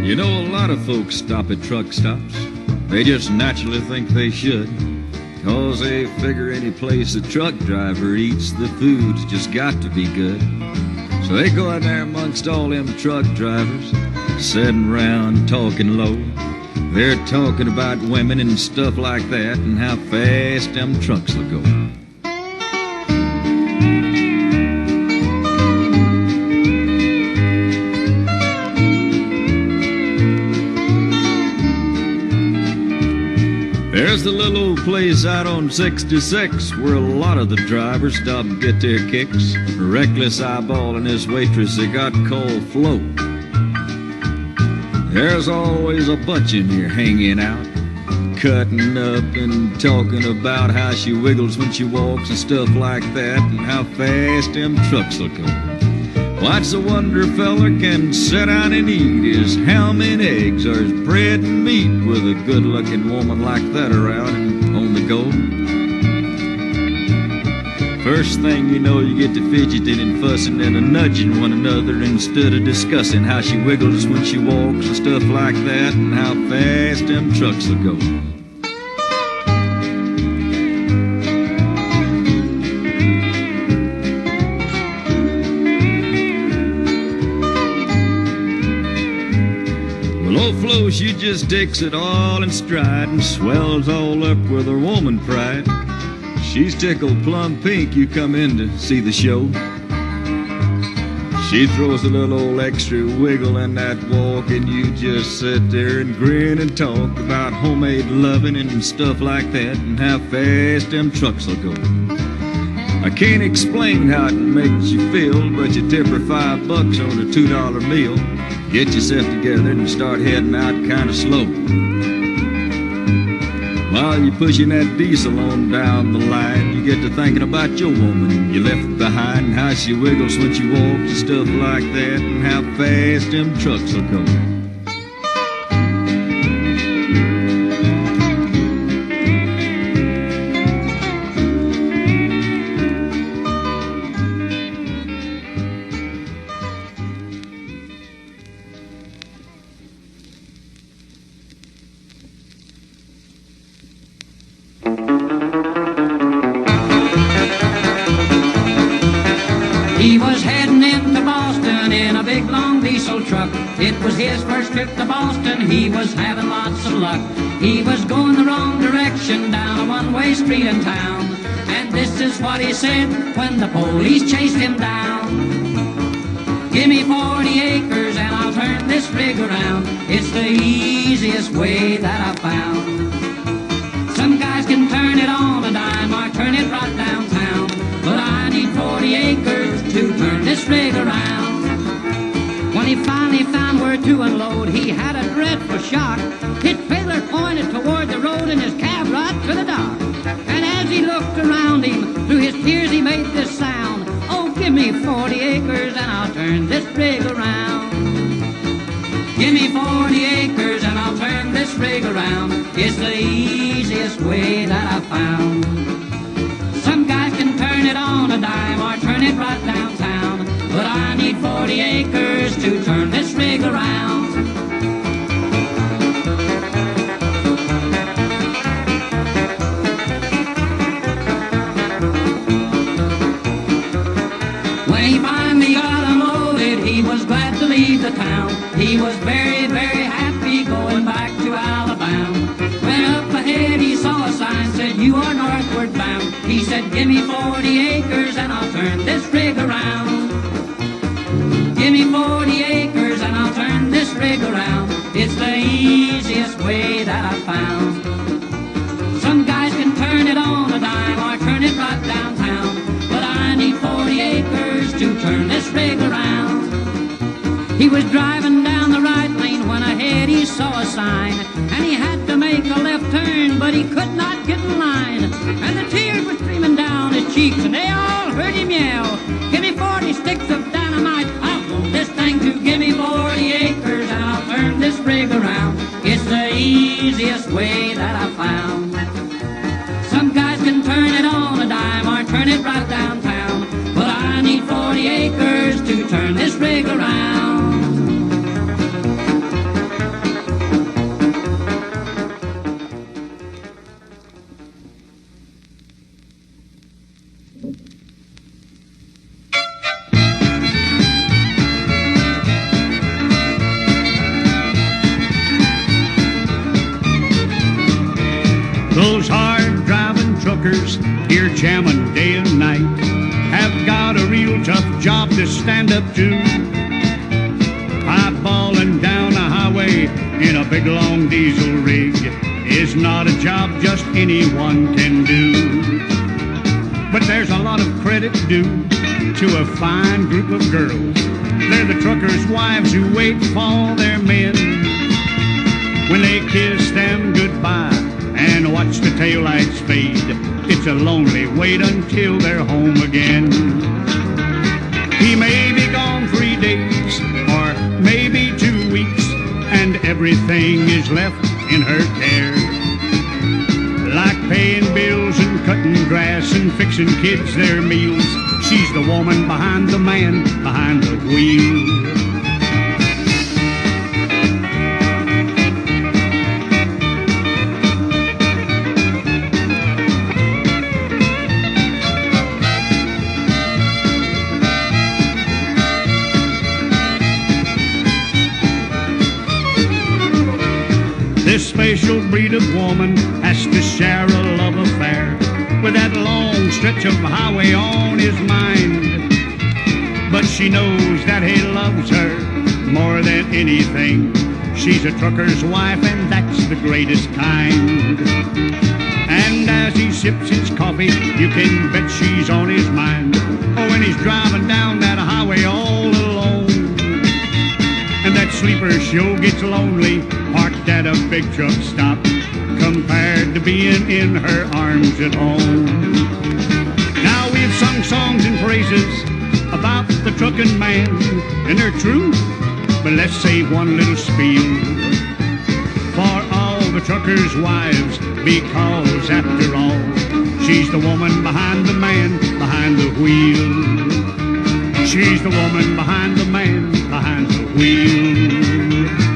You know, a lot of folks stop at truck stops. They just naturally think they should, 'cause they figure any place a truck driver eats, the food's just got to be good. So they go in there amongst all them truck drivers, sitting around talking low. They're talking about women and stuff like that, and how fast them trucks will go. There's the little old place out on 66 where a lot of the drivers stop and get their kicks. Reckless eyeballing this waitress they got called Flo. There's always a bunch in here hanging out, cutting up and talking about how she wiggles when she walks and stuff like that, and how fast them trucks will go. What's a wonder a feller can sit down and eat is how many eggs are his bread and meat with a good-looking woman like that around and on the go. First thing you know, you get to fidgeting and fussing and nudging one another instead of discussing how she wiggles when she walks and stuff like that, and how fast them trucks will go. Flo, she just takes it all in stride and swells all up with her woman pride. She's tickled plumb pink you come in to see the show. She throws a little old extra wiggle in that walk, and you just sit there and grin and talk about homemade loving and stuff like that, and how fast them trucks will go. I can't explain how it makes you feel, but you tip her $5 on a $2 meal. Get yourself together and start heading out kind of slow. While you're pushing that diesel on down the line, you get to thinking about your woman you left behind, and how she wiggles when she walks and stuff like that, and how fast them trucks will go. He was heading into Boston in a big long diesel truck. It was his first trip to Boston, he was having lots of luck. He was going the wrong direction down a one-way street in town, and this is what he said when the police chased him down. Give me 40 acres and I'll turn this rig around. It's the easiest way that I've found. Some guys can turn it on a dime or turn it right downtown, but I need 40 acres to turn this rig around. When he finally found where to unload, he had a dreadful shock. His trailer pointed toward the road and his cab right to the dock. And as he looked around him, through his tears he made this sound: oh, give me 40 acres and I'll turn this rig around. Give me 40 acres and I'll turn this rig around. It's the easiest way that I've found. Some guys can turn it on a dime or turn it right downtown, but I need 40 acres to turn this rig around. When he finally got unloaded, he was glad to leave the town. He was very, very happy going back to Alabama. When up ahead he saw a sign said, you are northward bound. He said, give me 40 acres and I'll turn this rig around. Give me 40 acres and I'll turn this rig around. It's the easiest way that I've found. Some guys can turn it on a dime or turn it right downtown, but I need 40 acres to turn this rig around. He was driving down the right lane when ahead he saw a sign, and he had to make a left turn, but he could not get in line. And the tears were streaming down his cheeks, and they all heard him yell, give me 40 sticks of dynamite, I want this thing to give me 40 acres, and I'll turn this rig around. It's the easiest way that I've found. truckers here jamming day and night have got a real tough job to stand up to. Eyeballing down a highway in a big long diesel rig is not a job just anyone can do. But there's a lot of credit due to a fine group of girls. They're the truckers' wives who wait for their men when they kiss them goodbye and watch the taillights fade. It's a lonely wait until they're home again. He may be gone 3 days or maybe 2 weeks, and everything is left in her care, like paying bills and cutting grass and fixing kids their meals. She's the woman behind the man behind the wheel. This special breed of woman has to share a love affair with that long stretch of highway on his mind. But she knows that he loves her more than anything. She's a trucker's wife, and that's the greatest kind. And as he sips his coffee, you can bet she's on his mind. Oh, when he's driving down that highway all alone, and that sleeper sure gets lonely, parked at a big truck stop, compared to being in her arms at home. Now we've sung songs and praises about the trucking man, and they're true, but let's save one little spiel for all the truckers' wives, because after all, she's the woman behind the man behind the wheel. She's the woman behind the man behind the wheel.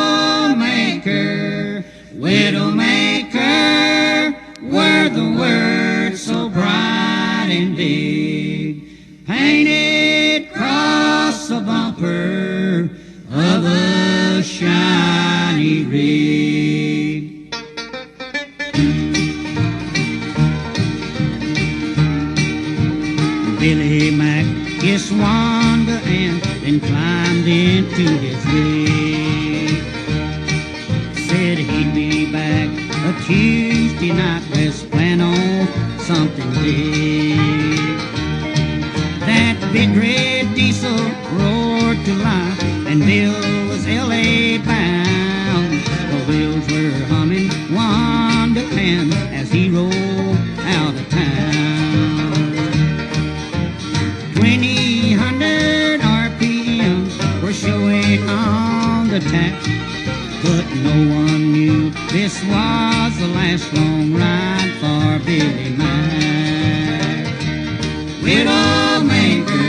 Widowmaker, Widowmaker, were the words so bright and big, painted across the bumper of a shiny rig. Billy Mack kissed Wanda and then climbed into his rig. Said he'd be back a Tuesday night, let's plan on something big. That big red diesel roared to life, and Bill was L.A. bound. The wheels were humming one to 10 as he rolled out of town. 2,000 RPMs were showing on the tap, but no one knew this was the last long ride for Billy Mack. Widowmaker,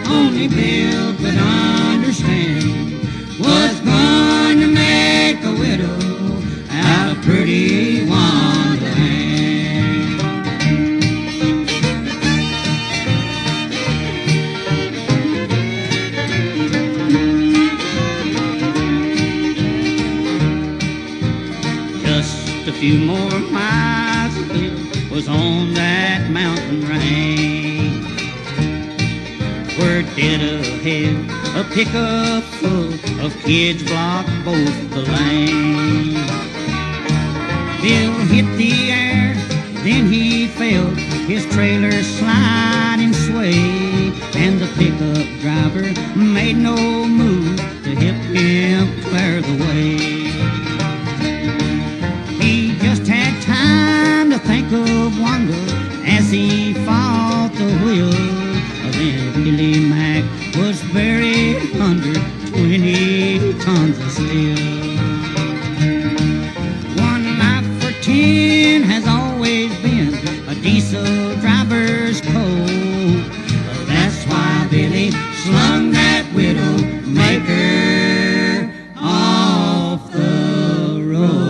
only Bill could understand, was going to make a widow out of pretty Wonderland. Just a few more miles of Bill was on that mountain range, where dead ahead a pickup full of kids blocked both the lanes. Bill hit the air, then he felt his trailer slide and sway, and the pickup driver made no move to help him clear the way. He just had time to think of wonder as he fought the wheel. Then Billy Mack was buried under 20 tons of steel. One life for 10 has always been a diesel driver's code. That's why Billy slung that widow maker off the road.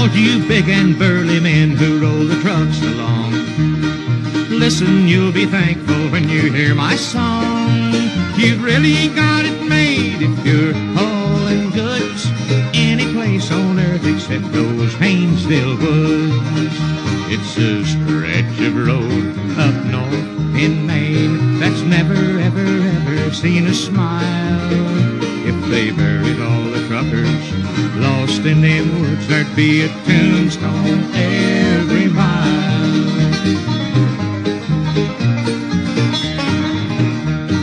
all you big and burly men who roll the trucks along. Listen, you'll be thankful when you hear my song. You've really got it made if you're hauling goods any place on earth except those Haynesville woods. It's a stretch of road up north in Maine that's never, ever, ever seen a smile. If they buried all the truckers lost in them woods, there'd be a tombstone every mile.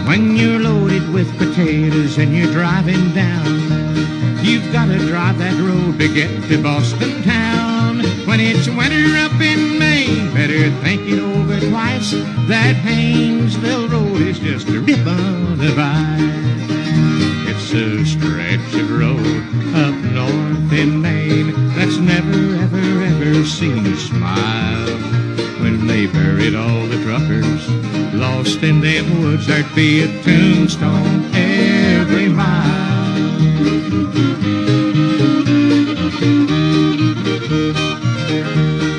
When you're loaded with potatoes and you're driving down, you've got to drive that road to get to Boston town. When it's winter up in Maine, better think it over twice. That Haynesville road is just a rip on the vine. It's a stretch of road up north in Maine that's never, ever, ever seen a smile. When they buried all the truckers lost in them woods, there'd be a tombstone every mile.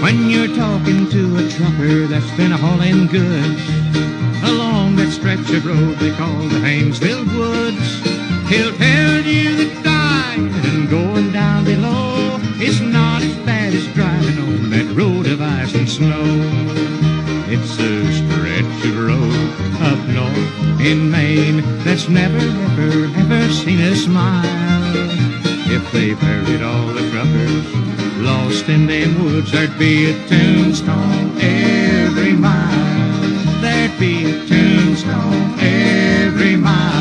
When you're talking to a trucker that's been hauling goods along that stretch of road they call the Haynesville Woods, he'll tell you that dying and going down below is not as bad as driving on that road of ice and snow. It's a stretch of road up north in Maine that's never, ever, ever seen a smile. If they buried all the truckers lost in them woods, there'd be a tombstone every mile. There'd be a tombstone every mile.